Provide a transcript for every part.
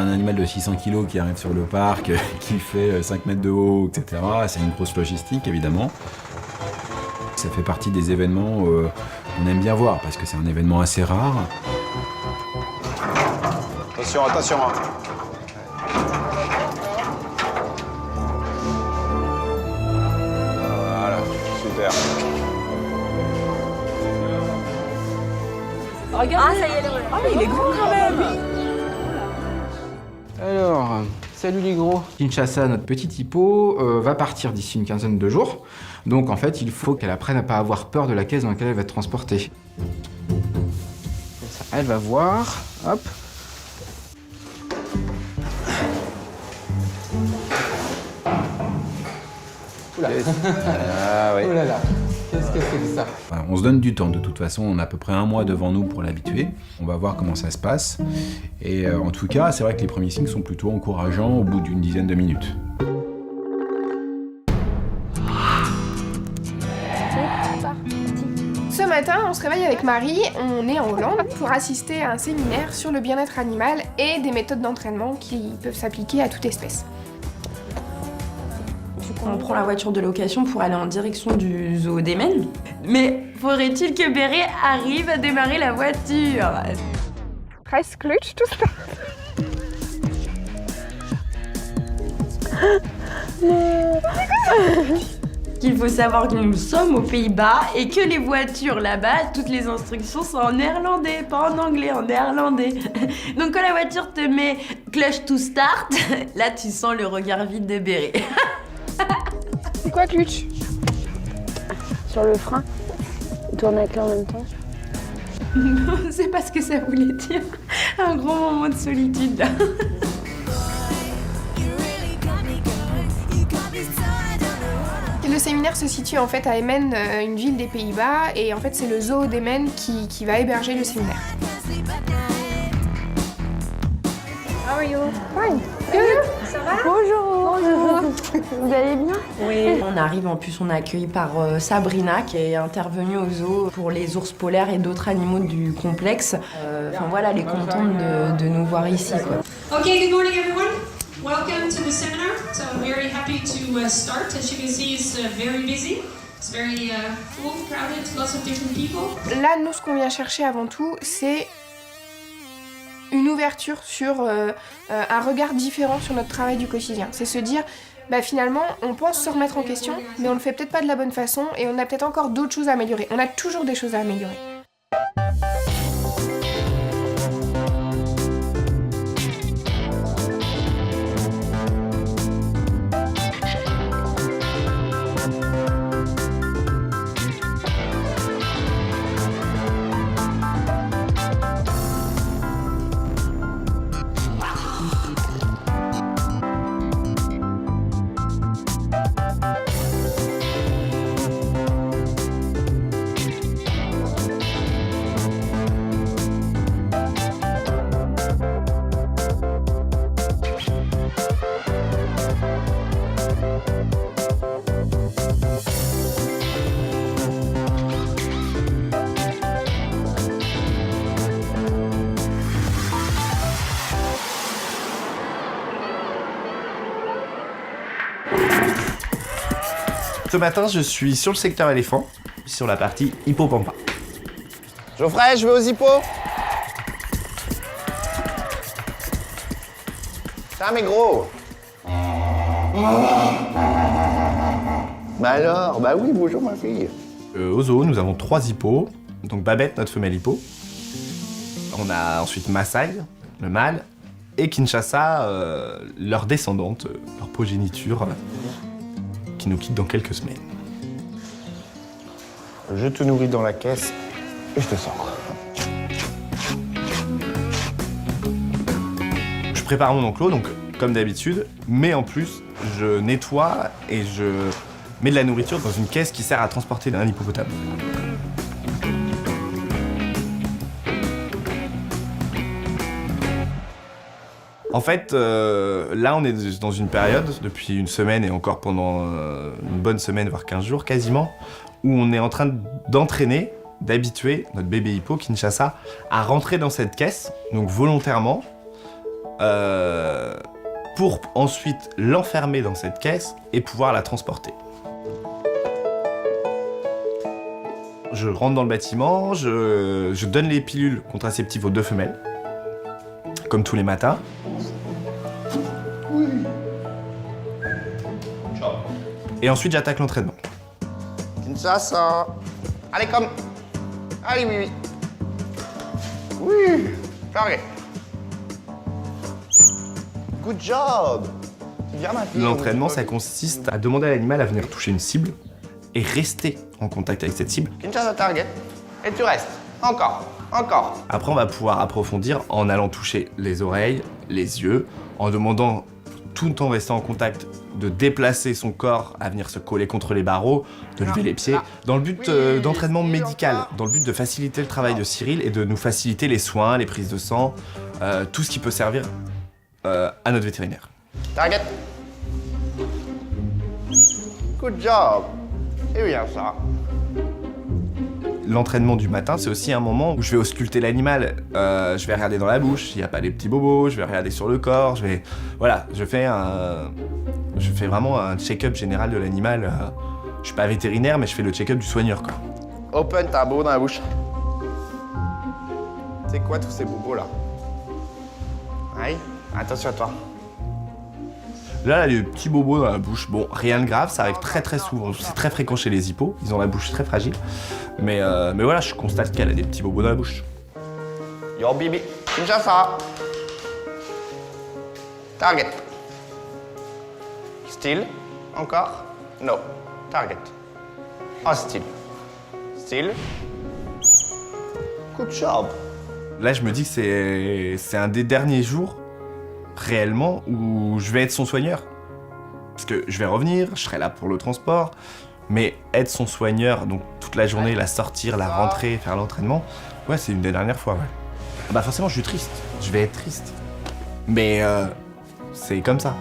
un animal de 600 kg qui arrive sur le parc, qui fait 5 mètres de haut, etc. C'est une grosse logistique, évidemment. Ça fait partie des événements qu'on aime bien voir, parce que c'est un événement assez rare. Attention, attention. Voilà, super. Regarde, ça y est, il est grand quand même. Alors, salut les gros. Kinshasa, notre petit hippo, va partir d'ici une quinzaine de jours. Donc en fait, il faut qu'elle apprenne à pas avoir peur de la caisse dans laquelle elle va être transportée. Comme ça, elle va voir. Hop. Oula. Ah oui. Oh là là. Qu'est-ce que c'est que ça? Enfin, on se donne du temps de toute façon, on a à peu près 1 mois devant nous pour l'habituer. On va voir comment ça se passe. Et en tout cas, c'est vrai que les premiers signes sont plutôt encourageants au bout d'une dizaine de minutes. Ce matin, on se réveille avec Marie, on est en Hollande pour assister à un séminaire sur le bien-être animal et des méthodes d'entraînement qui peuvent s'appliquer à toute espèce. On prend la voiture de location pour aller en direction du zoo des Maines. Mais faudrait-il que Béret arrive à démarrer la voiture? Press clutch, tout ça. Il faut savoir que nous sommes aux Pays-Bas et que les voitures là-bas, toutes les instructions sont en néerlandais, pas en anglais, en néerlandais. Donc quand la voiture te met clutch to start, là tu sens le regard vide de Béret. C'est quoi clutch? Sur le frein, il tourne avec en même temps. Non, c'est pas ce que ça voulait dire. Un grand moment de solitude là. Le séminaire se situe en fait à Emmen, une ville des Pays-Bas, et en fait c'est le zoo d'Emmen qui va héberger le séminaire. How are you? Fine. Ça va? Bonjour. Bonjour. Vous allez bien? Oui. On arrive, en plus on est accueilli par Sabrina qui est intervenue au zoo pour les ours polaires et d'autres animaux du complexe. Enfin voilà, elle est contente de nous voir ici quoi. Okay, good morning everyone. Welcome to the seminar. So I'm very happy to start. As you can see, it's very busy. It's very full, crowded, lots of different people. Là, nous, ce qu'on vient chercher avant tout, c'est une ouverture sur un regard différent sur notre travail du quotidien. C'est se dire, bah finalement, on pense se remettre en question, mais on le fait peut-être pas de la bonne façon et on a peut-être encore d'autres choses à améliorer. On a toujours des choses à améliorer. Ce matin, je suis sur le secteur éléphant, sur la partie hippopampa. Geoffrey, je vais aux hippos. Ça, mes gros. Bah alors, bah oui, bonjour ma fille. Au zoo, nous avons 3 hippos. Donc Babette, notre femelle hippo. On a ensuite Maasai, le mâle, et Kinshasa, leur descendante, leur progéniture, qui nous quitte dans quelques semaines. Je te nourris dans la caisse et je te sors. Je prépare mon enclos, donc comme d'habitude, mais en plus, je nettoie et je mets de la nourriture dans une caisse qui sert à transporter un hippopotame. En fait, là, on est dans une période, depuis une semaine et encore pendant une bonne semaine, voire 15 jours quasiment, où on est en train d'entraîner, d'habituer notre bébé hippo, Kinshasa, à rentrer dans cette caisse, donc volontairement, pour ensuite l'enfermer dans cette caisse et pouvoir la transporter. Je rentre dans le bâtiment, je donne les pilules contraceptives aux 2 femelles, comme tous les matins. Et ensuite, j'attaque l'entraînement. Kinshasa. Allez, comme. Allez, oui, oui. Oui, target. Good job. Viens, ma fille. L'entraînement, ça consiste à demander à l'animal à venir toucher une cible et rester en contact avec cette cible. Kinshasa, target. Et tu restes. Encore. Encore. Après, on va pouvoir approfondir en allant toucher les oreilles, les yeux, en demandant, tout en restant en contact, de déplacer son corps à venir se coller contre les barreaux, de lever les pieds, dans le but d'entraînement médical, dans le but de faciliter le travail de Cyril et de nous faciliter les soins, les prises de sang, tout ce qui peut servir à notre vétérinaire. Target. Good job. Et bien ça. L'entraînement du matin, c'est aussi un moment où je vais ausculter l'animal. Je vais regarder dans la bouche, s'il n'y a pas des petits bobos, je vais regarder sur le corps, Voilà, je fais vraiment un check-up général de l'animal. Je suis pas vétérinaire, mais je fais le check-up du soigneur, quoi. Open ta bobo dans la bouche. C'est quoi tous ces bobos là? Aïe, attention à toi. Là, elle a des petits bobos dans la bouche. Bon, rien de grave, ça arrive très souvent. C'est très fréquent chez les hippos, ils ont la bouche très fragile. Mais voilà, je constate qu'elle a des petits bobos dans la bouche. Yo, bibi. Kinshasa. Target. Still. Encore. No. Target. Oh, still. Still. Good job. Là, je me dis que c'est un des derniers jours, réellement, où je vais être son soigneur. Parce que je vais revenir, je serai là pour le transport, mais être son soigneur, donc toute la journée, la sortir, la rentrer, faire l'entraînement, ouais, c'est une des dernières fois, ouais. Bah forcément, je suis triste, je vais être triste. Mais c'est comme ça.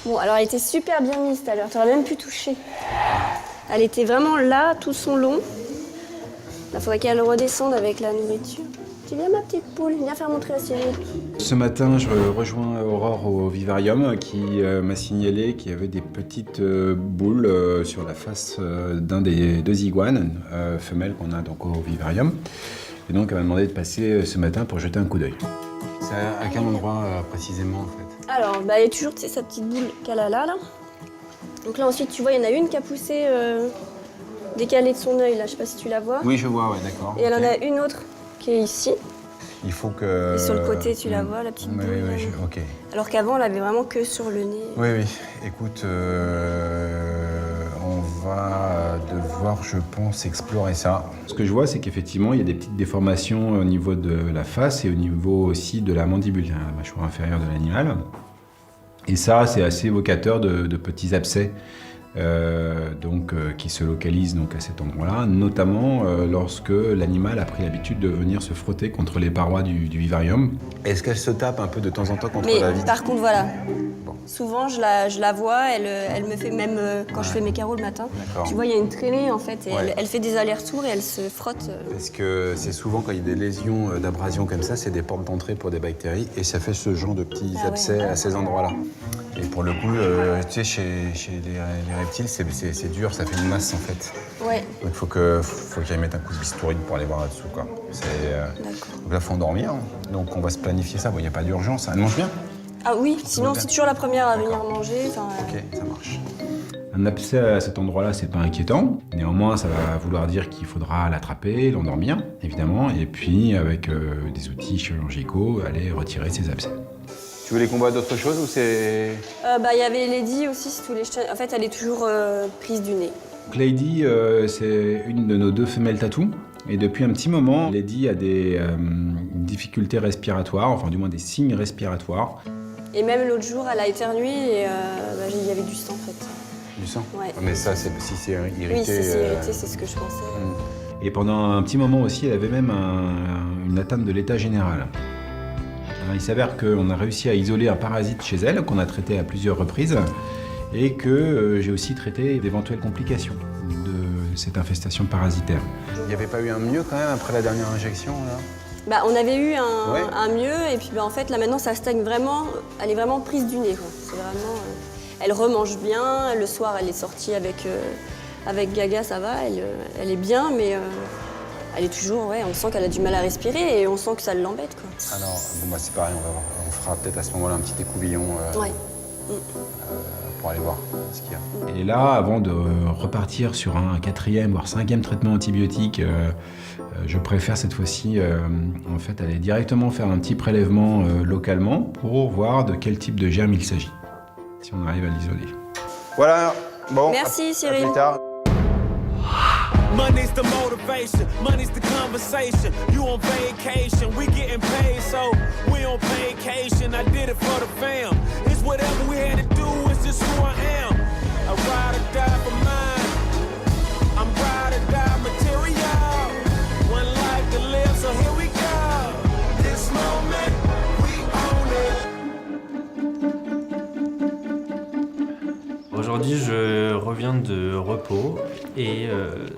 Bon, alors elle était super bien mise tout à l'heure, t'aurais même pu toucher. Elle était vraiment là, tout son long. Il faudrait qu'elle redescende avec la nourriture. Tu viens ma petite poule, viens faire montrer la Cyril. Ce matin, je rejoins Aurore au vivarium qui m'a signalé qu'il y avait des petites boules sur la face d'un des 2 iguanes femelles qu'on a donc au vivarium. Et donc, elle m'a demandé de passer ce matin pour jeter un coup d'œil. C'est à quel endroit précisément en fait? Alors, bah, il y a toujours sa petite boule qu'elle a là. Donc là, ensuite, tu vois, il y en a une qui a poussé décalée de son œil, là. Je sais pas si tu la vois. Oui, je vois, ouais, d'accord. Et elle en a une autre qui est ici. Il faut que... Et sur le côté, tu la vois, la petite boule. Oui, ok. Alors qu'avant, elle avait vraiment que sur le nez. Oui. Écoute, on va devoir, je pense, explorer ça. Ce que je vois, c'est qu'effectivement, il y a des petites déformations au niveau de la face et au niveau aussi de la mandibule, la mâchoire inférieure de l'animal. Et ça, c'est assez évocateur de petits abcès qui se localisent donc à cet endroit-là, notamment lorsque l'animal a pris l'habitude de venir se frotter contre les parois du vivarium. Est-ce qu'elle se tape un peu de temps en temps contre la vitre? Par contre, voilà. Souvent, je la vois, elle me fait même quand je fais mes carreaux le matin. Tu vois, il y a une traînée en fait, et elle fait des allers-retours et elle se frotte. Parce que c'est souvent quand il y a des lésions d'abrasion comme ça, c'est des portes d'entrée pour des bactéries et ça fait ce genre de petits abcès à ces endroits-là. Et pour le coup, tu sais, chez les reptiles, c'est dur, ça fait une masse en fait. Ouais. Donc faut que j'aille mettre un coup de bistouri pour aller voir là-dessous, quoi. Donc là, faut endormir. Donc on va se planifier ça. Bon, il n'y a pas d'urgence. Elle mange bien? Ah oui, sinon c'est toujours la première à venir manger. Ok, ça marche. Un abcès à cet endroit-là, c'est pas inquiétant. Néanmoins, ça va vouloir dire qu'il faudra l'attraper, l'endormir, évidemment, et puis avec des outils chirurgicaux, aller retirer ces abcès. Tu veux les combattre d'autre chose ou c'est... Il y avait Lady aussi, en fait, elle est toujours prise du nez. Donc Lady, c'est une de nos 2 femelles tatou. Et depuis un petit moment, Lady a des difficultés respiratoires, enfin du moins des signes respiratoires. Et même l'autre jour, elle a éternué et il y avait du sang en fait. Du sang. Ouais. Mais ça, c'est si c'est irrité. Oui, si c'est irrité, c'est ce que je pensais. Et pendant un petit moment aussi, elle avait même une atteinte de l'état général. Alors, il s'avère qu'on a réussi à isoler un parasite chez elle, qu'on a traité à plusieurs reprises, et que j'ai aussi traité d'éventuelles complications de cette infestation parasitaire. Il n'y avait pas eu un mieux quand même après la dernière injection là? Bah, on avait eu un mieux, et puis en fait, là maintenant, ça stagne vraiment. Elle est vraiment prise du nez, quoi. C'est vraiment. Elle remange bien. Le soir, elle est sortie avec Gaga, ça va. Elle est bien, mais elle est toujours. Ouais, on sent qu'elle a du mal à respirer et on sent que ça l'embête, quoi. Alors, bon, bah, c'est pareil, on fera peut-être à ce moment-là un petit écouvillon Ouais. pour aller voir ce qu'il y a. Et là, avant de repartir sur un 4e, voire 5e traitement antibiotique, je préfère cette fois-ci en fait, aller directement faire un petit prélèvement localement pour voir de quel type de germe il s'agit, si on arrive à l'isoler. Voilà, bon. Merci, Cyril. À plus tard. Money's the motivation, money's the conversation. You on vacation, we getting paid, so we on vacation. I did it for the fam. It's whatever we had to do, it's just who I am. I ride or die for mine. I'm ride or die material. One life to live, so here we go. This moment, we own it. Aujourd'hui, je reviens de repos et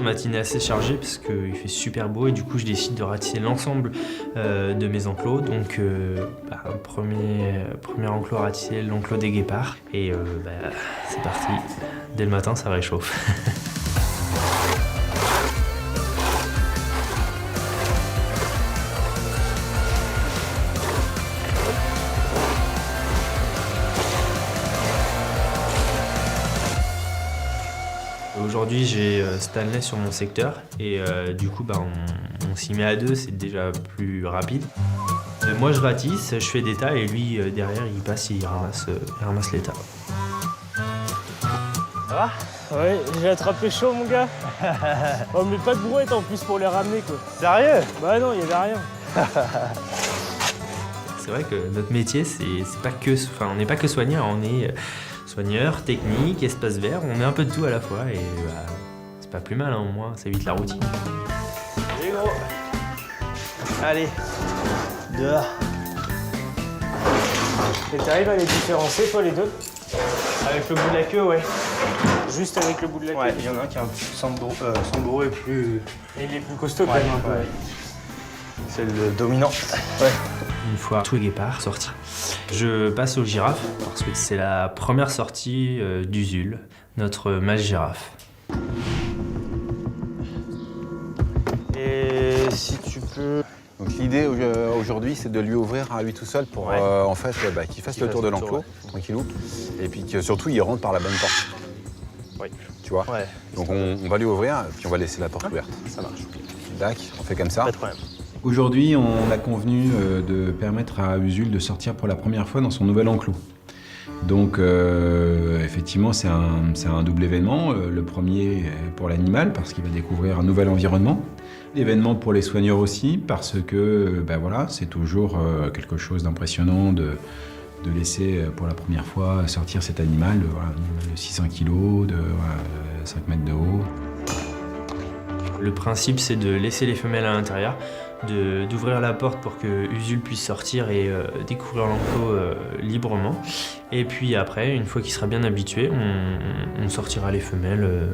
matinée assez chargée parce qu'il fait super beau et du coup je décide de ratisser l'ensemble de mes enclos. Donc premier enclos à ratisser, l'enclos des guépards. Et c'est parti, dès le matin ça réchauffe. Aujourd'hui, j'ai Stanley sur mon secteur et du coup, on s'y met à deux, c'est déjà plus rapide. Moi, je ratisse, je fais des tas et lui, derrière, il passe, il ramasse les tas. Ça va? Ouais, j'ai attrapé chaud, mon gars. Oh, mais pas de brouette en plus pour les ramener, quoi. Sérieux? Bah non, il y avait rien. C'est vrai que notre métier, c'est pas que, on n'est pas que soigneur, on est soigneur, technique, espace vert, on met un peu de tout à la fois et c'est pas plus mal, au moins ça évite la routine. Allez gros. Allez, dehors. Et t'arrives à les différencier toi les deux? Avec le bout de la queue, ouais. Juste avec le bout de la queue? Ouais, il y en a un qui a un plus Samboro est plus... Et il est plus costaud quand même un peu. Ouais. C'est le dominant. Ouais. Une fois tous les guépards sortis, je passe aux girafes parce que c'est la première sortie d'Usul, notre mâle girafe. Et si tu peux... Donc l'idée aujourd'hui, c'est de lui ouvrir à lui tout seul pour en fait qu'il fasse le tour de l'enclos, tranquillou, et puis que surtout il rentre par la bonne porte. Oui. Tu vois? Ouais. Donc on va lui ouvrir, puis on va laisser la porte ouverte. Ça marche. Dac, on fait comme ça. Pas de problème. Aujourd'hui, on a convenu de permettre à Usul de sortir pour la première fois dans son nouvel enclos. Donc effectivement, c'est un double événement. Le premier pour l'animal, parce qu'il va découvrir un nouvel environnement. L'événement pour les soigneurs aussi, parce que c'est toujours quelque chose d'impressionnant de laisser pour la première fois sortir cet animal de 600 kg, de 5 mètres de haut. Le principe, c'est de laisser les femelles à l'intérieur, d'ouvrir la porte pour que Usul puisse sortir et découvrir l'enclos librement. Et puis après, une fois qu'il sera bien habitué, on sortira les femelles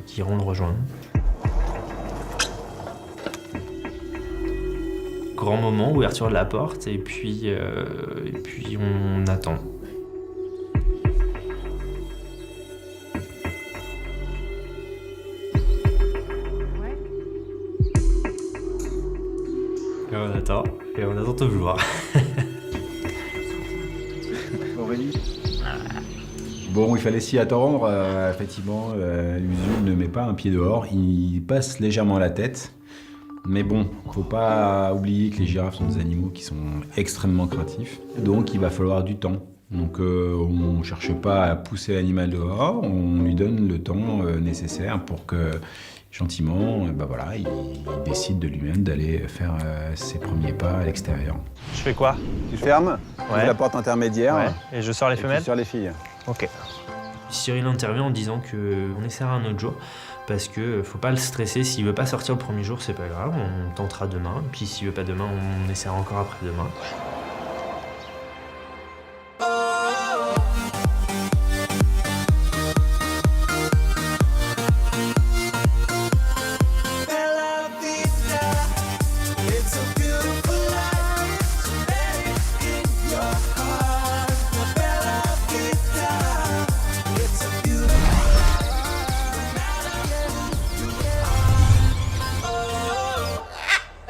qui iront le rejoindre. Grand moment, ouverture de la porte, et puis on attend. Et on attend toujours. Bon, il fallait s'y attendre. Effectivement, Usul ne met pas un pied dehors. Il passe légèrement la tête. Mais bon, faut pas oublier que les girafes sont des animaux qui sont extrêmement craintifs. Donc il va falloir du temps. Donc on ne cherche pas à pousser l'animal dehors, on lui donne le temps nécessaire pour qu'il gentiment, voilà, il décide de lui-même d'aller faire ses premiers pas à l'extérieur. Je fais quoi? Tu fermes, tu ouvres la porte intermédiaire. Ouais. Et je sors les femelles? Tu sors les filles. Ok. Cyril intervient en disant qu'on essaiera un autre jour parce que faut pas le stresser. S'il veut pas sortir le premier jour, c'est pas grave, on tentera demain. Puis s'il veut pas demain, on essaiera encore après-demain.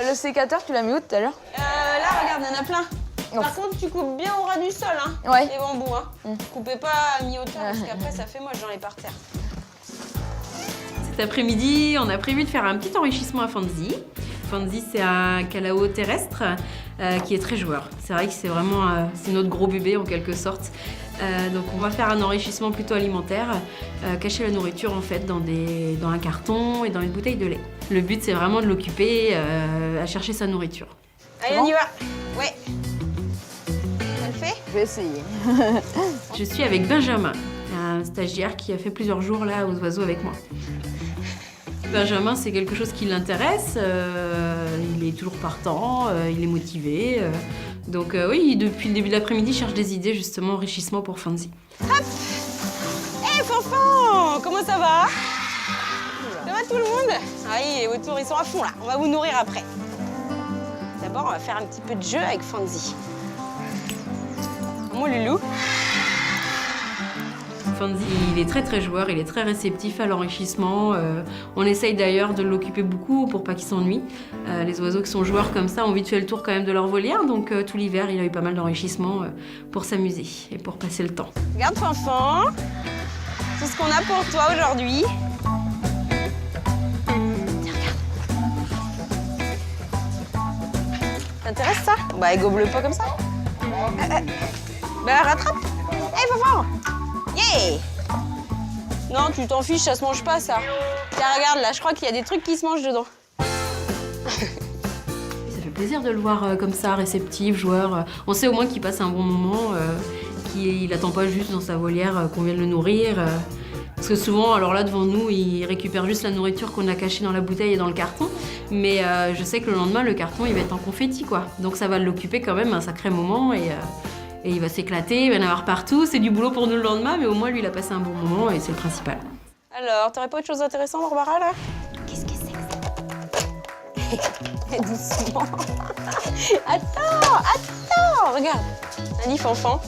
Le sécateur, tu l'as mis où tout à l'heure? Là, regarde, il y en a plein. Par contre, tu coupes bien au ras du sol, hein, Ouais. les bambous. Hein. Coupez pas à mi-hauteur parce qu'après, ça fait moche dans les parterres. Cet après-midi, on a prévu de faire un petit enrichissement à Fanzi. Fanzi, c'est un calao terrestre qui est très joueur. C'est vrai que c'est vraiment c'est notre gros bébé en quelque sorte. Donc on va faire un enrichissement plutôt alimentaire, cacher la nourriture en fait dans un carton et dans une bouteille de lait. Le but c'est vraiment de l'occuper à chercher sa nourriture. Allez, on y va. Ouais. Ça le fait? Je vais essayer. Je suis avec Benjamin, un stagiaire qui a fait plusieurs jours là aux oiseaux avec moi. Benjamin, c'est quelque chose qui l'intéresse, il est toujours partant, il est motivé. Donc oui, depuis le début de l'après-midi, il cherche des idées justement enrichissement pour Fanzi. Hop! Hé, Fanfan! Comment ça va? Ça va tout le monde? Ah oui, autour, ils sont à fond là. On va vous nourrir après. D'abord, on va faire un petit peu de jeu avec Fanzi. Mon loulou. Fanzi, il est très très joueur, il est très réceptif à l'enrichissement. On essaye d'ailleurs de l'occuper beaucoup pour pas qu'il s'ennuie. Les oiseaux qui sont joueurs comme ça ont vite fait le tour quand même de leur volière, donc tout l'hiver il a eu pas mal d'enrichissement pour s'amuser et pour passer le temps. Regarde Fanfan, tout ce qu'on a pour toi aujourd'hui. Tiens, regarde. T'intéresse ça? Bah gobe-le pas comme ça. Bah rattrape. Hé Fanfan! Yeah! Non, tu t'en fiches, ça se mange pas, ça. Tiens, regarde, là, je crois qu'il y a des trucs qui se mangent dedans. Ça fait plaisir de le voir comme ça, réceptif, joueur. On sait au moins qu'il passe un bon moment, qu'il n'attend pas juste dans sa volière qu'on vienne le nourrir. Parce que souvent, alors là, devant nous, il récupère juste la nourriture qu'on a cachée dans la bouteille et dans le carton. Mais je sais que le lendemain, le carton, il va être en confetti, quoi. Donc ça va l'occuper quand même un sacré moment et il va s'éclater, il va y en avoir partout. C'est du boulot pour nous le lendemain, mais au moins, lui, il a passé un bon moment et c'est le principal. Alors, t'aurais pas autre chose d'intéressant, Barbara, là? Qu'est-ce que c'est que ça? Doucement. Attends, regarde. Un lit Fanfan.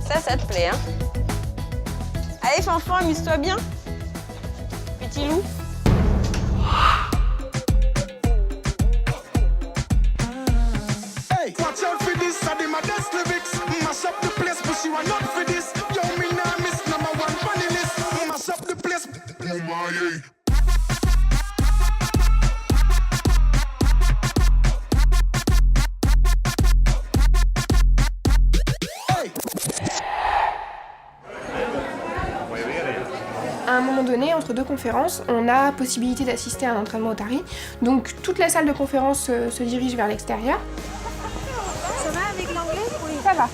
Ça te plaît, hein? Allez, Fanfan, amuse-toi bien. Petit loup. Watch out for this, I did my best lyrics. Mash up the place, but you are not for this. Yo, me nah miss number one funny list. Mash up the place. Oh my, yeah. À un moment donné, entre deux conférences, on a possibilité d'assister à un entraînement otari. Donc toute la salle de conférence se dirige vers l'extérieur. Ça va avec l'anglais?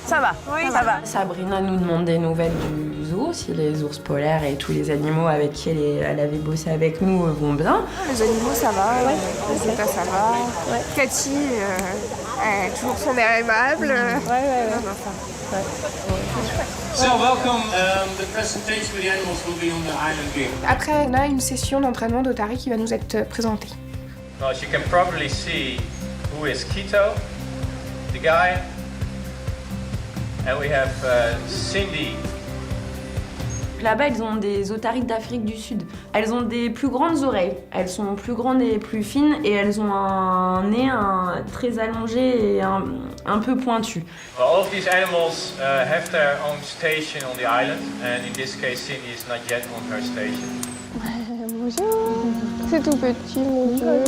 Ça va. Oui, ça va. Sabrina nous demande des nouvelles du zoo, si les ours polaires et tous les animaux avec qui elle avait bossé avec nous vont bien. Les animaux, ça va. Les états, ça va. Cathy, toujours son air aimable. So welcome. The presentation with the animals will be on the island game. Après, on a une session d'entraînement d'otari qui va nous être présentée. Now, as you can probably see, who is Quito, the guy, and we have Cindy. Là-bas, elles ont des otaries d'Afrique du Sud. Elles ont des plus grandes oreilles. Elles sont plus grandes et plus fines et elles ont un nez très allongé et un peu pointu. Well, all of these animals have their own station on the island, and in this case, Cindy is not yet on her station. Bonjour. C'est tout petit, mon Dieu.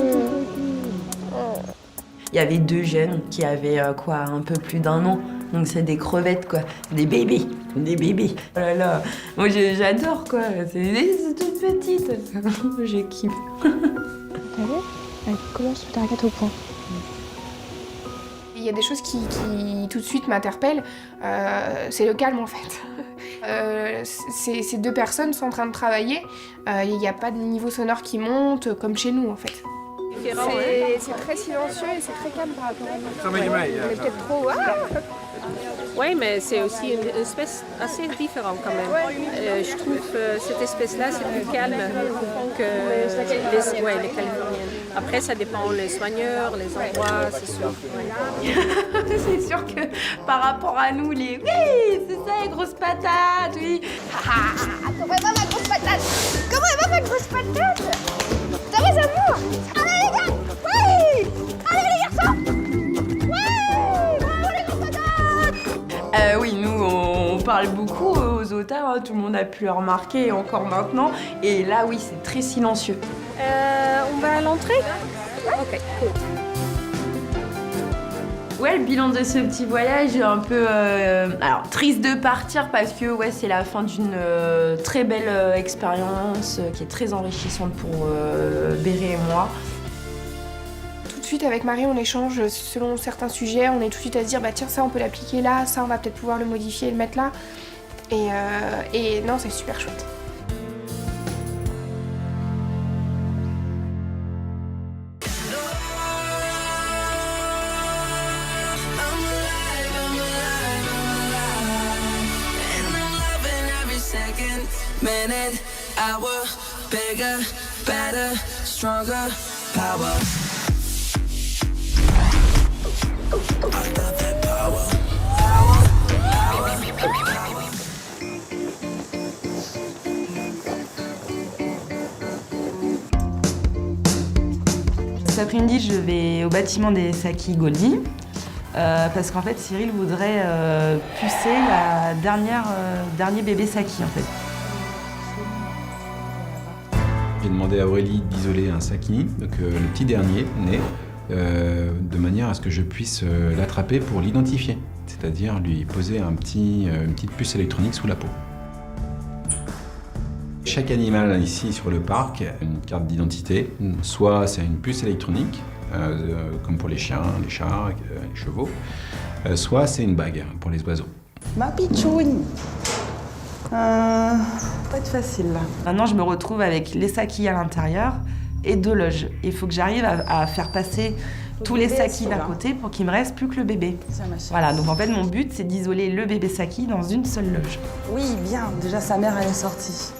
Il y avait deux jeunes qui avaient un peu plus d'1 an. Donc c'est des crevettes quoi, des bébés. Oh là là, moi j'adore quoi, c'est toute petite. Je kiffe. T'as vu? Elle commence sur ta raquette au point. Il y a des choses qui tout de suite m'interpellent, c'est le calme en fait. Ces deux personnes sont en train de travailler, il n'y a pas de niveau sonore qui monte comme chez nous en fait. C'est très silencieux et c'est très calme par rapport à nous. On est peut-être trop... Oui, mais c'est aussi une espèce assez différente quand même. Je trouve cette espèce-là, c'est plus calme que les californiennes. Après, ça dépend des soigneurs, les endroits, c'est sûr. Ouais. C'est sûr que par rapport à nous, oui, c'est ça, les grosses patates, oui. Comment elle va ma grosse patate? Comment elle va ma grosse patate? Ça va, amour? Allez les gars! Oui! Allez les garçons! Oui, nous, on parle beaucoup aux auteurs, hein, tout le monde a pu le remarquer, encore maintenant. Et là, oui, c'est très silencieux. On va à l'entrée? Ok, cool. Ouais, le bilan de ce petit voyage est un peu alors, triste de partir parce que ouais, c'est la fin d'une très belle expérience qui est très enrichissante pour Béré et moi. Tout de suite avec Marie, on échange selon certains sujets, on est tout de suite à se dire bah tiens ça on peut l'appliquer là, ça on va peut-être pouvoir le modifier et le mettre là. Et non, c'est super chouette. Minute, hour, bigger, better, stronger, power. I got that power. Cet après-midi, je vais au bâtiment des Saki Goldie. Parce qu'en fait, Cyril voudrait pucer la dernier bébé Saki en fait. J'ai demandé à Aurélie d'isoler un Saki, donc le petit dernier né, de manière à ce que je puisse l'attraper pour l'identifier, c'est-à-dire lui poser une petite puce électronique sous la peau. Chaque animal ici sur le parc a une carte d'identité, soit c'est une puce électronique, comme pour les chiens, les chats, les chevaux, soit c'est une bague pour les oiseaux. Ma pitchoune. Pas être facile là. Maintenant, je me retrouve avec les Saki à l'intérieur et 2 loges. Il faut que j'arrive à faire passer tous les Saki d'un côté pour qu'il me reste plus que le bébé. Voilà, donc en fait, mon but, c'est d'isoler le bébé Saki dans une seule loge. Oui, bien. Déjà, sa mère, elle est sortie.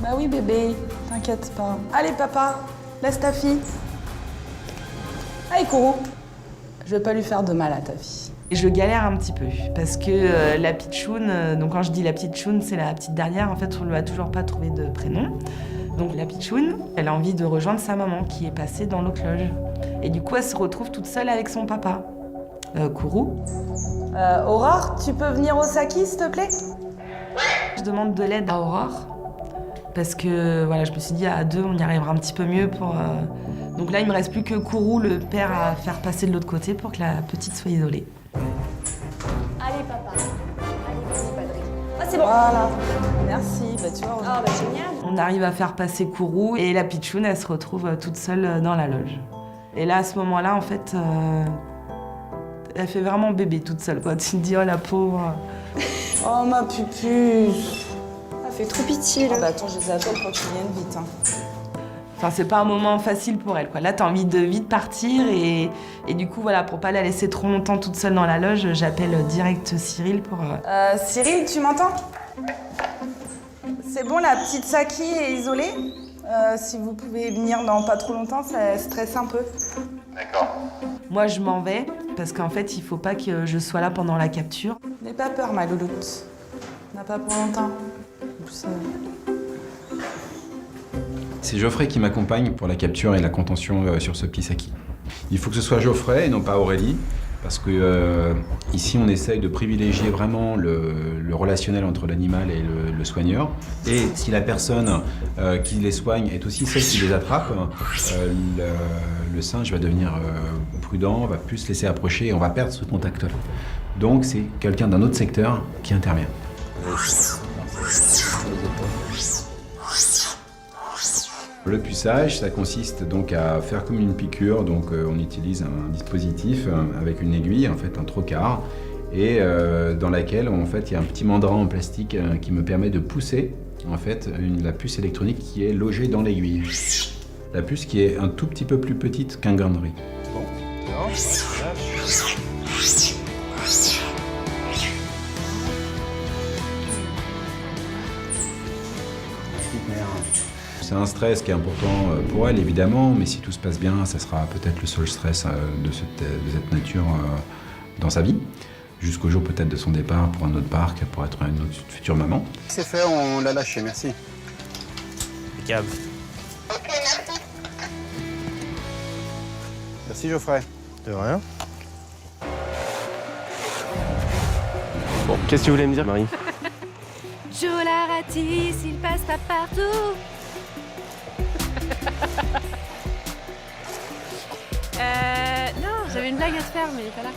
Bah oui, bébé, t'inquiète pas. Allez, papa, laisse ta fille. Allez, Kourou. Je vais pas lui faire de mal à ta fille. Et je galère un petit peu parce que la pitchoune, donc quand je dis la pitchoune, c'est la petite dernière, en fait on lui a toujours pas trouvé de prénom. Donc la pitchoune, elle a envie de rejoindre sa maman qui est passée dans l'autre loge. Et du coup elle se retrouve toute seule avec son papa. Kourou. Aurore, tu peux venir au Saki s'il te plaît? Je demande de l'aide à Aurore parce que voilà, je me suis dit à 2 on y arrivera un petit peu mieux pour... Donc là il me reste plus que Kourou, le père, à faire passer de l'autre côté pour que la petite soit isolée. Allez, papa. Allez, vas-y, Patrick. Ah, c'est bon. Voilà. Merci. Bah, tu vois. Ah, bah, génial. On arrive à faire passer Kourou et la pitchoune, elle se retrouve toute seule dans la loge. Et là, à ce moment-là, en fait, elle fait vraiment bébé toute seule, quoi. Tu te dis, oh, la pauvre. Oh, ma pupuche. Ça fait trop pitié, là. Ah, bah, attends, je les appelle quand tu viennes vite, hein. Enfin, c'est pas un moment facile pour elle, quoi. Là, t'as envie de vite partir et du coup, voilà, pour pas la laisser trop longtemps toute seule dans la loge, j'appelle direct Cyril pour... Cyril, tu m'entends? C'est bon, la petite Saki est isolée. Si vous pouvez venir dans pas trop longtemps, ça stresse un peu. D'accord. Moi, je m'en vais parce qu'en fait, il faut pas que je sois là pendant la capture. N'aie pas peur, ma louloute. On n'a pas pour longtemps. En plus, C'est Geoffrey qui m'accompagne pour la capture et la contention sur ce petit Saki. Il faut que ce soit Geoffrey et non pas Aurélie, Parce que ici, on essaye de privilégier vraiment le relationnel entre l'animal et le soigneur. Et si la personne qui les soigne est aussi celle qui les attrape, le singe va devenir prudent, va plus se laisser approcher et on va perdre ce contact-là. Donc c'est quelqu'un d'un autre secteur qui intervient. Le puçage, ça consiste donc à faire comme une piqûre, donc on utilise un dispositif avec une aiguille, en fait un trocar, et dans laquelle en fait il y a un petit mandrin en plastique qui me permet de pousser en fait la puce électronique qui est logée dans l'aiguille. La puce qui est un tout petit peu plus petite qu'un grain de riz. Bon, C'est un stress qui est important pour elle, évidemment, mais si tout se passe bien, ça sera peut-être le seul stress de cette nature dans sa vie, jusqu'au jour peut-être de son départ pour un autre parc, pour être une autre future maman. C'est fait, on l'a lâché, merci. Impeccable. Merci Geoffrey. De rien. Bon, qu'est-ce que tu voulais me dire, Marie? Joe la ratisse, il passe pas partout. Non, j'avais une blague à te faire, mais il est pas là.